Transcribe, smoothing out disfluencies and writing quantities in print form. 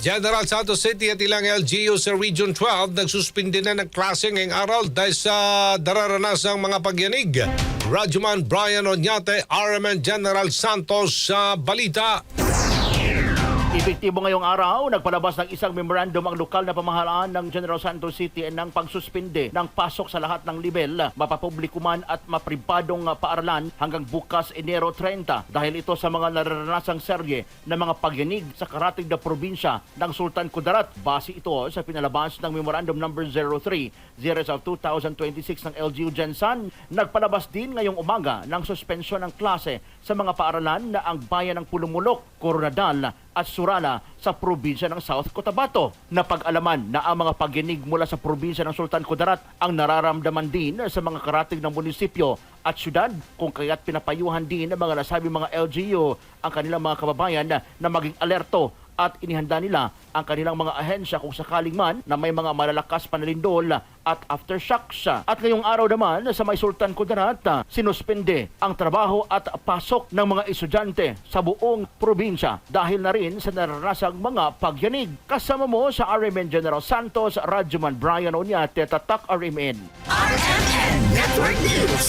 General Santos City at ilang LGU sa Region 12 nagsuspindi na ng klase ngayong araw dahil sa dararanasang mga pagyanig. Radyoman Brian Oñate, RMN General Santos sa balita. Epektibo ngayong araw, nagpalabas ng isang memorandum ang lokal na pamahalaan ng General Santos City ng pagsuspinde ng pasok sa lahat ng level, mapapubliko man at mapribadong paaralan hanggang bukas Enero 30 dahil ito sa mga naranasang serye ng mga pagyanig sa karatig na probinsya ng Sultan Kudarat. Base ito sa pinalabas ng Memorandum number 03 Series of 2026 ng LGU Gensan. Nagpalabas din ngayong umaga ng suspensyon ng klase sa mga paaralan na ang bayan ng Pulumulok, Coronadal at Surala sa probinsya ng South Cotabato. Napag-alaman na ang mga pagyanig mula sa probinsya ng Sultan Kudarat ang nararamdaman din sa mga karatig ng munisipyo at syudad, kung kaya't pinapayuhan din ng mga nasabing mga LGU ang kanilang mga kababayan na maging alerto at inihanda nila ang kanilang mga ahensya kung sakaling man na may mga malalakas panalindol at aftershocks. At ngayong araw naman sa may Sultan Kudarat, sinuspende ang trabaho at pasok ng mga estudyante sa buong probinsya dahil na rin sa naranasang mga pagyanig. Kasama mo sa RMN General Santos, Radyoman Brian Oñate, Tatak RMN. RMN Network News.